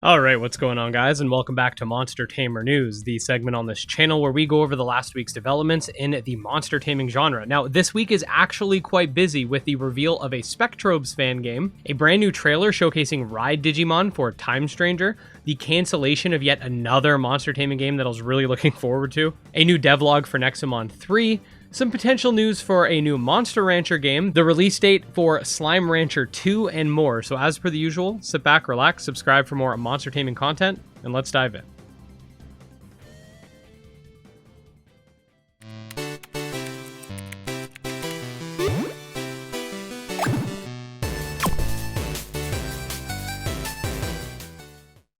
Alright, what's going on guys, and welcome back to Monster Tamer News, the segment on this channel where we go over the last week's developments in the monster taming genre. Now, this week is actually quite busy with the reveal of a Spectrobes fan game, a brand new trailer showcasing Ride Digimon for Time Stranger, the cancellation of yet another monster taming game that I was really looking forward to, a new devlog for Nexomon 3, some potential news for a new Monster Rancher game, the release date for Slime Rancher 2, and more. So as per the usual, sit back, relax, subscribe for more monster taming content, and let's dive in.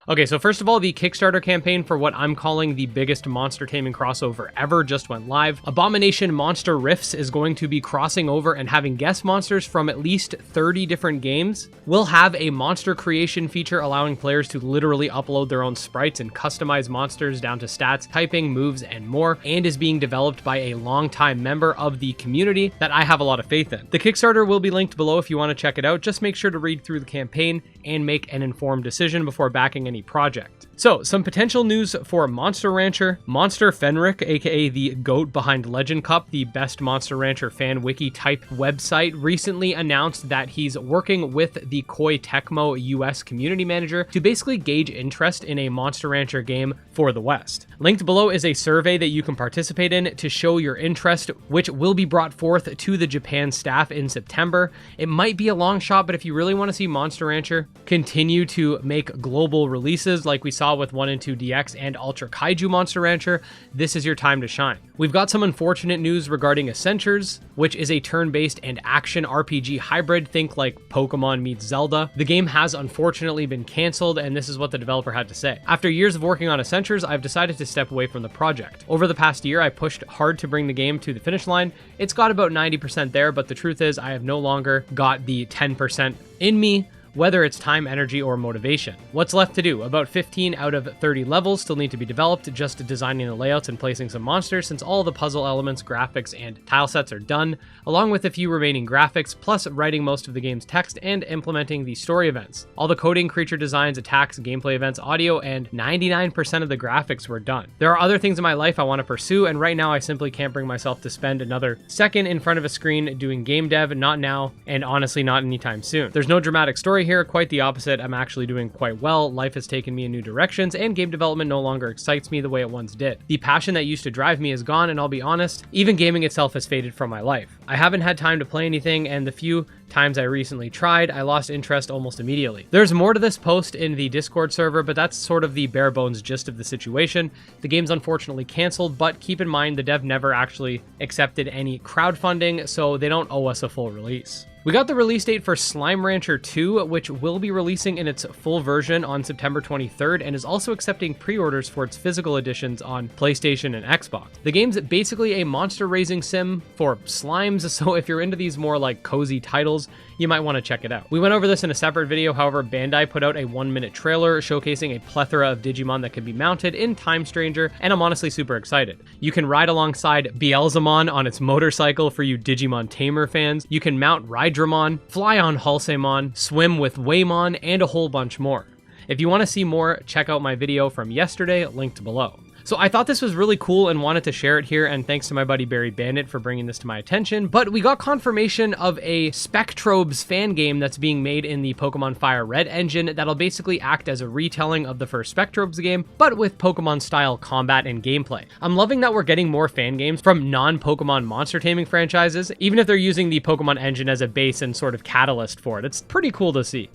Okay, so first of all, the Kickstarter campaign for what I'm calling the biggest monster taming crossover ever just went live. Abomination Monster Rifts is going to be crossing over and having guest monsters from at least 30 different games. We'll have a monster creation feature allowing players to literally upload their own sprites and customize monsters down to stats, typing, moves, and more, and is being developed by a longtime member of the community that I have a lot of faith in. The Kickstarter will be linked below if you want to check it out. Just make sure to read through the campaign and make an informed decision before backing any project. So, some potential news for Monster Rancher. Monster Fenric, aka the GOAT behind Legend Cup, the best Monster Rancher fan wiki type website, recently announced that he's working with the Koei Tecmo US community manager to basically gauge interest in a Monster Rancher game for the West. Linked below is a survey that you can participate in to show your interest, which will be brought forth to the Japan staff in September. It might be a long shot, but if you really want to see Monster Rancher continue to make global releases like we saw with 1 and 2 DX and Ultra Kaiju Monster Rancher, this is your time to shine. We've got some unfortunate news regarding Asentures, which is a turn-based and action RPG hybrid, think like Pokemon meets Zelda. The game has unfortunately been canceled, and this is what the developer had to say. After years of working on Asentures, I've decided to step away from the project. Over the past year, I pushed hard to bring the game to the finish line. It's got about 90% there, but the truth is I have no longer got the 10% in me, whether it's time, energy, or motivation. What's left to do? About 15 out of 30 levels still need to be developed, just designing the layouts and placing some monsters, since all the puzzle elements, graphics, and tile sets are done, along with a few remaining graphics, plus writing most of the game's text and implementing the story events. All the coding, creature designs, attacks, gameplay events, audio, and 99% of the graphics were done. There are other things in my life I want to pursue, and right now I simply can't bring myself to spend another second in front of a screen doing game dev, not now, and honestly not anytime soon. There's no dramatic story here, quite the opposite. I'm actually doing quite well. Life has taken me in new directions, and game development no longer excites me the way it once did. The passion that used to drive me is gone, and I'll be honest, even gaming itself has faded from my life. I haven't had time to play anything, and the few times I recently tried, I lost interest almost immediately. There's more to this post in the Discord server, but that's sort of the bare bones gist of the situation. The game's unfortunately canceled, but keep in mind the dev never actually accepted any crowdfunding, so they don't owe us a full release. We got the release date for Slime Rancher 2, which will be releasing in its full version on September 23rd, and is also accepting pre-orders for its physical editions on PlayStation and Xbox. The game's basically a monster raising sim for slimes, so if you're into these more like cozy titles, you might want to check it out. We went over this in a separate video, however, Bandai put out a 1-minute trailer showcasing a plethora of Digimon that can be mounted in Time Stranger, and I'm honestly super excited. You can ride alongside Beelzemon on its motorcycle for you Digimon Tamer fans. You can mount Rydramon, fly on Halsemon, swim with Waymon, and a whole bunch more. If you want to see more, check out my video from yesterday, linked below. So I thought this was really cool and wanted to share it here, and thanks to my buddy Barry Bandit for bringing this to my attention. But we got confirmation of a Spectrobes fan game that's being made in the Pokemon Fire Red engine that'll basically act as a retelling of the first Spectrobes game, but with Pokemon-style combat and gameplay. I'm loving that we're getting more fan games from non-Pokemon monster taming franchises, even if they're using the Pokemon engine as a base and sort of catalyst for it. It's pretty cool to see.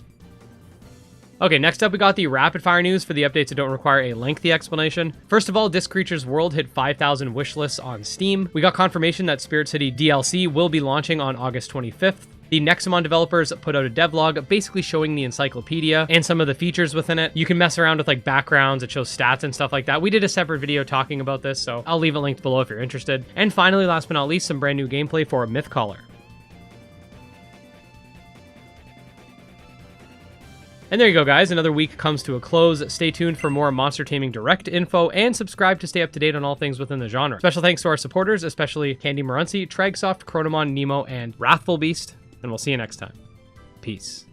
Okay, next up we got the rapid fire news for the updates that don't require a lengthy explanation. First of all, Disc Creatures World hit 5,000 wishlists on Steam. We got confirmation that Spirit City DLC will be launching on August 25th. The Nexomon developers put out a devlog basically showing the encyclopedia and some of the features within it. You can mess around with like backgrounds, it shows stats and stuff like that. We did a separate video talking about this, so I'll leave it linked below if you're interested. And finally, last but not least, some brand new gameplay for Mythcaller. And there you go, guys. Another week comes to a close. Stay tuned for more Monster Taming Direct info, and subscribe to stay up to date on all things within the genre. Special thanks to our supporters, especially Candy Marunci, Tragsoft, Chronomon, Nemo, and Wrathful Beast, and we'll see you next time. Peace.